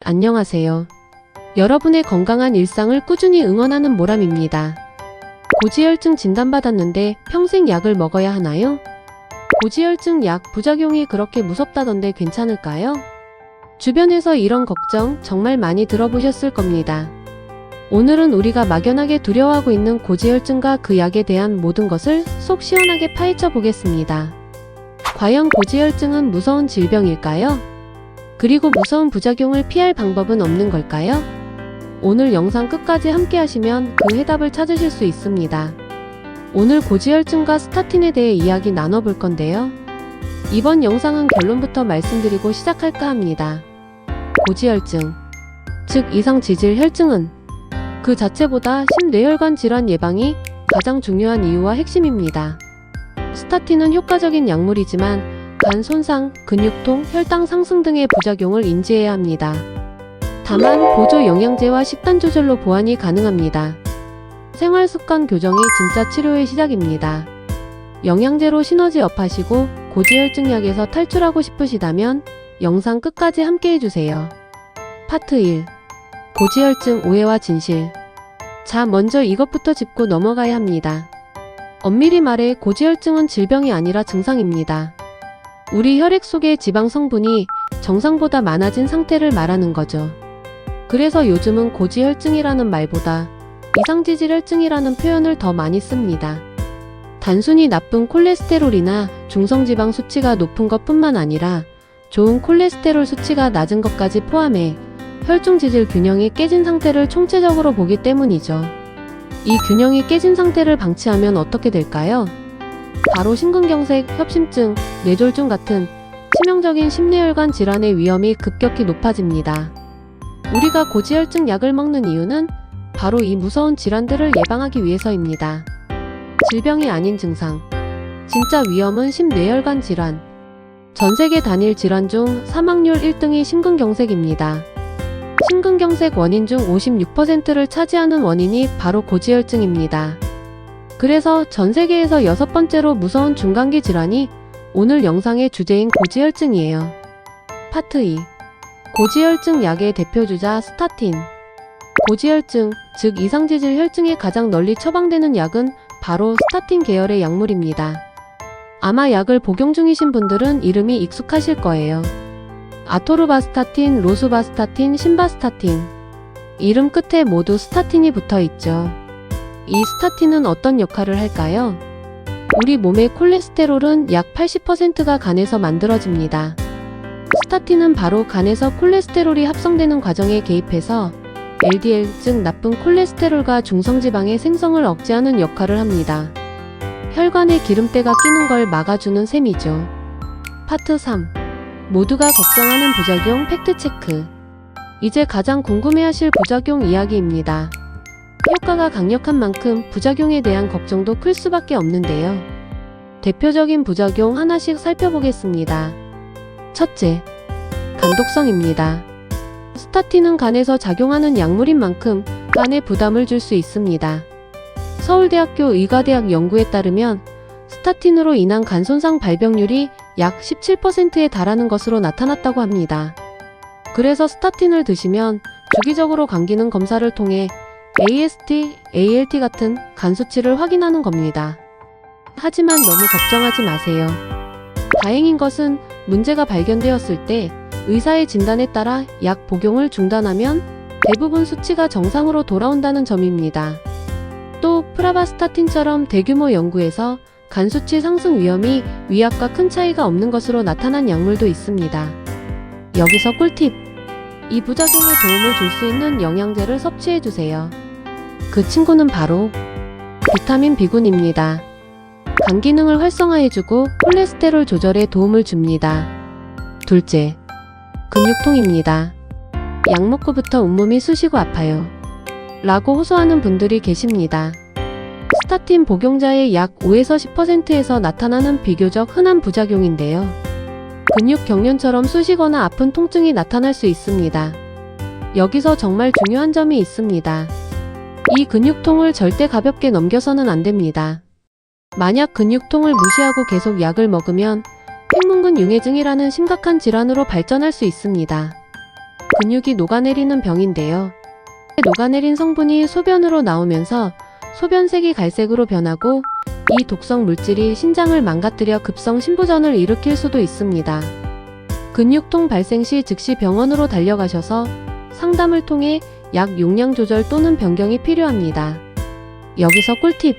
안녕하세요. 여러분의 건강한 일상을 꾸준히 응원하는 모람입니다. 고지혈증 진단받았는데 평생 약을 먹어야 하나요? 고지혈증 약 부작용이 그렇게 무섭다던데 괜찮을까요? 주변에서 이런 걱정 정말 많이 들어보셨을 겁니다. 오늘은 우리가 막연하게 두려워하고 있는 고지혈증과 그 약에 대한 모든 것을 속 시원하게 파헤쳐 보겠습니다. 과연 고지혈증은 무서운 질병일까요? 그리고 무서운 부작용을 피할 방법은 없는 걸까요? 오늘 영상 끝까지 함께 하시면 그 해답을 찾으실 수 있습니다. 오늘 고지혈증과 스타틴에 대해 이야기 나눠볼 건데요. 이번 영상은 결론부터 말씀드리고 시작할까 합니다. 고지혈증, 즉 이상지질 혈증은 그 자체보다 심뇌혈관 질환 예방이 가장 중요한 이유와 핵심입니다. 스타틴은 효과적인 약물이지만 간 손상, 근육통, 혈당 상승 등의 부작용을 인지해야 합니다. 다만 보조 영양제와 식단 조절로 보완이 가능합니다. 생활습관 교정이 진짜 치료의 시작입니다. 영양제로 시너지 업하시고 고지혈증 약에서 탈출하고 싶으시다면 영상 끝까지 함께 해주세요. 파트 1. 고지혈증 오해와 진실. 자, 먼저 이것부터 짚고 넘어가야 합니다. 엄밀히 말해 고지혈증은 질병이 아니라 증상입니다. 우리 혈액 속의 지방 성분이 정상보다 많아진 상태를 말하는 거죠. 그래서 요즘은 고지혈증이라는 말보다 이상지질혈증이라는 표현을 더 많이 씁니다. 단순히 나쁜 콜레스테롤이나 중성지방 수치가 높은 것뿐만 아니라 좋은 콜레스테롤 수치가 낮은 것까지 포함해 혈중지질 균형이 깨진 상태를 총체적으로 보기 때문이죠. 이 균형이 깨진 상태를 방치하면 어떻게 될까요? 바로 심근경색, 협심증, 뇌졸중 같은 치명적인 심뇌혈관 질환의 위험이 급격히 높아집니다. 우리가 고지혈증 약을 먹는 이유는 바로 이 무서운 질환들을 예방하기 위해서입니다. 질병이 아닌 증상. 진짜 위험은 심뇌혈관 질환. 전 세계 단일 질환 중 사망률 1등이 심근경색입니다. 심근경색 원인 중 56%를 차지하는 원인이 바로 고지혈증입니다. 그래서 전 세계에서 6번째로 무서운 중간기 질환이 오늘 영상의 주제인 고지혈증이에요. 파트 2. 고지혈증 약의 대표주자 스타틴. 고지혈증, 즉 이상지질 혈증에 가장 널리 처방되는 약은 바로 스타틴 계열의 약물입니다. 아마 약을 복용 중이신 분들은 이름이 익숙하실 거예요. 아토르바스타틴, 로수바스타틴, 심바스타틴. 이름 끝에 모두 스타틴이 붙어 있죠. 이 스타틴은 어떤 역할을 할까요? 우리 몸의 콜레스테롤은 약 80%가 간에서 만들어집니다. 스타틴은 바로 간에서 콜레스테롤이 합성되는 과정에 개입해서 LDL, 즉 나쁜 콜레스테롤과 중성지방의 생성을 억제하는 역할을 합니다. 혈관에 기름때가 끼는 걸 막아주는 셈이죠. 파트 3. 모두가 걱정하는 부작용 팩트체크. 이제 가장 궁금해하실 부작용 이야기입니다. 효과가 강력한 만큼 부작용에 대한 걱정도 클 수밖에 없는데요. 대표적인 부작용 하나씩 살펴보겠습니다. 첫째, 간독성입니다. 스타틴은 간에서 작용하는 약물인 만큼 간에 부담을 줄 수 있습니다. 서울대학교 의과대학 연구에 따르면 스타틴으로 인한 간 손상 발병률이 약 17%에 달하는 것으로 나타났다고 합니다. 그래서 스타틴을 드시면 주기적으로 간 기능 검사를 통해 AST, ALT 같은 간 수치를 확인하는 겁니다. 하지만 너무 걱정하지 마세요. 다행인 것은 문제가 발견되었을 때 의사의 진단에 따라 약 복용을 중단하면 대부분 수치가 정상으로 돌아온다는 점입니다. 또 프라바스타틴처럼 대규모 연구에서 간 수치 상승 위험이 위약과 큰 차이가 없는 것으로 나타난 약물도 있습니다. 여기서 꿀팁! 이 부작용에 도움을 줄 수 있는 영양제를 섭취해주세요. 그 친구는 바로 비타민 B군입니다. 간 기능을 활성화해주고 콜레스테롤 조절에 도움을 줍니다. 둘째, 근육통입니다. 약 먹고부터 온몸이 쑤시고 아파요. 라고 호소하는 분들이 계십니다. 스타틴 복용자의 약 5에서 10%에서 나타나는 비교적 흔한 부작용인데요. 근육 경련처럼 쑤시거나 아픈 통증이 나타날 수 있습니다. 여기서 정말 중요한 점이 있습니다. 이 근육통을 절대 가볍게 넘겨서는 안 됩니다. 만약 근육통을 무시하고 계속 약을 먹으면 횡문근 융해증이라는 심각한 질환으로 발전할 수 있습니다. 근육이 녹아내리는 병인데요. 녹아내린 성분이 소변으로 나오면서 소변색이 갈색으로 변하고 이 독성 물질이 신장을 망가뜨려 급성 신부전을 일으킬 수도 있습니다. 근육통 발생 시 즉시 병원으로 달려가셔서 상담을 통해 약 용량 조절 또는 변경이 필요합니다. 여기서 꿀팁!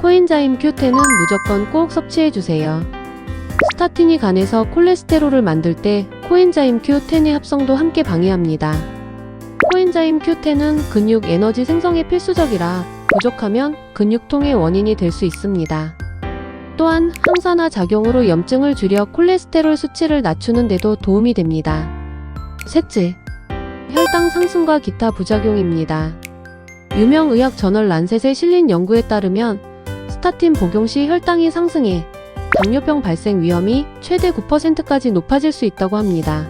코엔자임 Q10은 무조건 꼭 섭취해주세요. 스타틴이 간에서 콜레스테롤을 만들 때 코엔자임 Q10의 합성도 함께 방해합니다. 코엔자임 Q10은 근육 에너지 생성에 필수적이라 부족하면 근육통의 원인이 될 수 있습니다. 또한 항산화 작용으로 염증을 줄여 콜레스테롤 수치를 낮추는 데도 도움이 됩니다. 셋째, 혈당 상승과 기타 부작용입니다. 유명 의학 저널 란셋에 실린 연구에 따르면 스타틴 복용 시 혈당이 상승해 당뇨병 발생 위험이 최대 9%까지 높아질 수 있다고 합니다.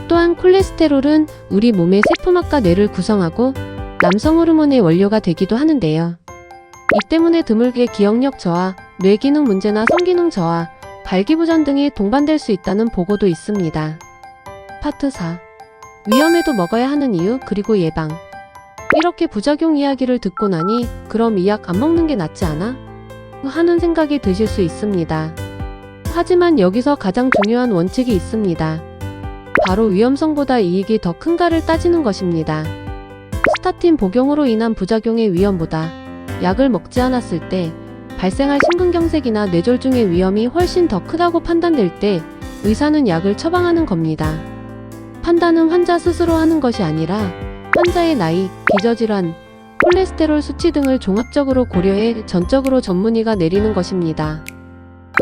또한 콜레스테롤은 우리 몸의 세포막과 뇌를 구성하고 남성 호르몬의 원료가 되기도 하는데요. 이 때문에 드물게 기억력 저하, 뇌기능 문제나 성기능 저하, 발기부전 등이 동반될 수 있다는 보고도 있습니다. 파트 4. 위험해도 먹어야 하는 이유 그리고 예방. 이렇게 부작용 이야기를 듣고 나니 그럼 이 약 안 먹는 게 낫지 않아? 하는 생각이 드실 수 있습니다. 하지만 여기서 가장 중요한 원칙이 있습니다. 바로 위험성보다 이익이 더 큰가를 따지는 것입니다. 스타틴 복용으로 인한 부작용의 위험보다 약을 먹지 않았을 때 발생할 심근경색이나 뇌졸중의 위험이 훨씬 더 크다고 판단될 때 의사는 약을 처방하는 겁니다. 판단은 환자 스스로 하는 것이 아니라 환자의 나이, 기저질환, 콜레스테롤 수치 등을 종합적으로 고려해 전적으로 전문의가 내리는 것입니다.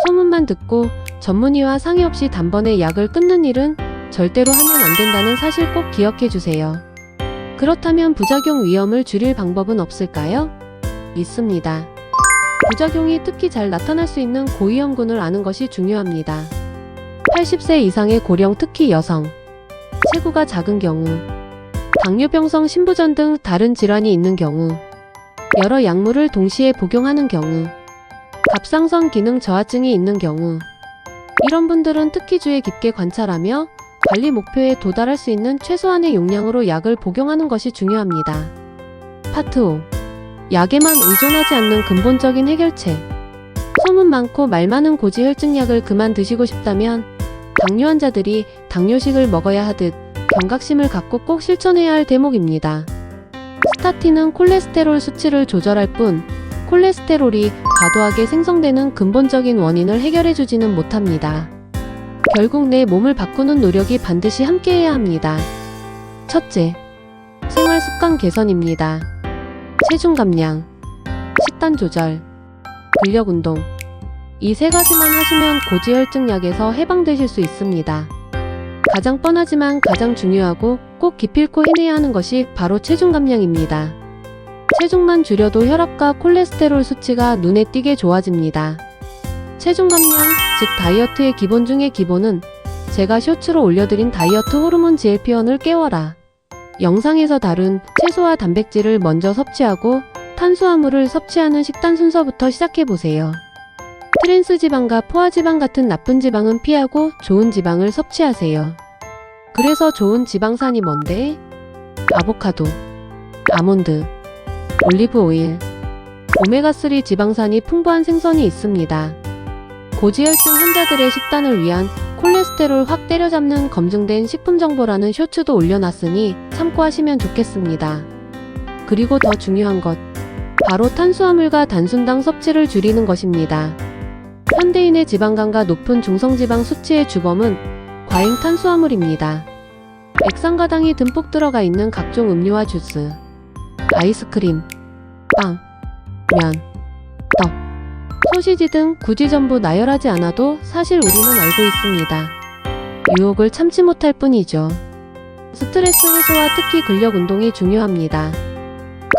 소문만 듣고 전문의와 상의 없이 단번에 약을 끊는 일은 절대로 하면 안 된다는 사실 꼭 기억해 주세요. 그렇다면 부작용 위험을 줄일 방법은 없을까요? 있습니다. 부작용이 특히 잘 나타날 수 있는 고위험군을 아는 것이 중요합니다. 80세 이상의 고령 특히 여성, 체구가 작은 경우, 당뇨병성 신부전 등 다른 질환이 있는 경우, 여러 약물을 동시에 복용하는 경우, 갑상선 기능 저하증이 있는 경우, 이런 분들은 특히 주의 깊게 관찰하며 관리 목표에 도달할 수 있는 최소한의 용량으로 약을 복용하는 것이 중요합니다. 파트 5. 약에만 의존하지 않는 근본적인 해결책. 소문 많고 말 많은 고지혈증약을 그만 드시고 싶다면 당뇨 환자들이 당뇨식을 먹어야 하듯 경각심을 갖고 꼭 실천해야 할 대목입니다. 스타틴은 콜레스테롤 수치를 조절할 뿐 콜레스테롤이 과도하게 생성되는 근본적인 원인을 해결해주지는 못합니다. 결국 내 몸을 바꾸는 노력이 반드시 함께해야 합니다. 첫째, 생활 습관 개선입니다. 체중 감량, 식단 조절, 근력 운동. 이 세 가지만 하시면 고지혈증 약에서 해방되실 수 있습니다. 가장 뻔하지만 가장 중요하고 꼭 기필코 해내야 하는 것이 바로 체중 감량입니다. 체중만 줄여도 혈압과 콜레스테롤 수치가 눈에 띄게 좋아집니다. 체중 감량, 즉 다이어트의 기본 중의 기본은 제가 쇼츠로 올려드린 다이어트 호르몬 GLP-1을 깨워라. 영상에서 다룬 채소와 단백질을 먼저 섭취하고 탄수화물을 섭취하는 식단 순서부터 시작해보세요. 트랜스 지방과 포화 지방 같은 나쁜 지방은 피하고 좋은 지방을 섭취하세요. 그래서 좋은 지방산이 뭔데? 아보카도, 아몬드, 올리브 오일, 오메가3 지방산이 풍부한 생선이 있습니다. 고지혈증 환자들의 식단을 위한 콜레스테롤 확 때려잡는 검증된 식품 정보라는 쇼츠도 올려놨으니 참고하시면 좋겠습니다. 그리고 더 중요한 것, 바로 탄수화물과 단순당 섭취를 줄이는 것입니다. 현대인의 지방간과 높은 중성지방 수치의 주범은 과잉 탄수화물입니다. 액상과 당이 듬뿍 들어가 있는 각종 음료와 주스, 아이스크림, 빵, 면, 떡, 소시지 등 굳이 전부 나열하지 않아도 사실 우리는 알고 있습니다. 유혹을 참지 못할 뿐이죠. 스트레스 해소와 특히 근력 운동이 중요합니다.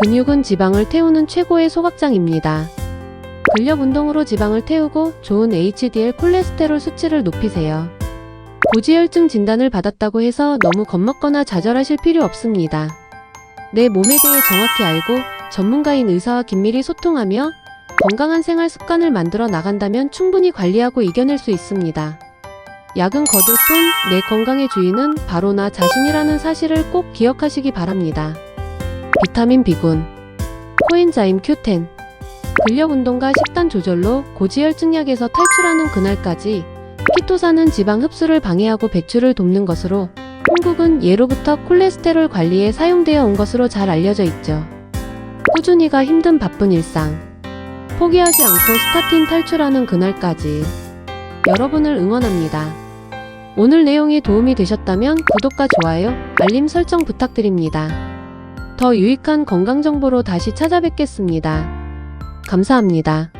근육은 지방을 태우는 최고의 소각장입니다. 근력 운동으로 지방을 태우고 좋은 HDL 콜레스테롤 수치를 높이세요. 고지혈증 진단을 받았다고 해서 너무 겁먹거나 좌절하실 필요 없습니다. 내 몸에 대해 정확히 알고 전문가인 의사와 긴밀히 소통하며 건강한 생활 습관을 만들어 나간다면 충분히 관리하고 이겨낼 수 있습니다. 약은 거들 뿐 내 건강의 주인은 바로 나 자신이라는 사실을 꼭 기억하시기 바랍니다. 비타민 B군, 코엔자임 Q10. 근력 운동과 식단 조절로 고지혈증 약에서 탈출하는 그날까지 키토산은 지방 흡수를 방해하고 배출을 돕는 것으로 한국은 예로부터 콜레스테롤 관리에 사용되어 온 것으로 잘 알려져 있죠. 꾸준히가 힘든 바쁜 일상, 포기하지 않고 스타틴 탈출하는 그날까지 여러분을 응원합니다. 오늘 내용이 도움이 되셨다면 구독과 좋아요, 알림 설정 부탁드립니다. 더 유익한 건강 정보로 다시 찾아뵙겠습니다. 감사합니다.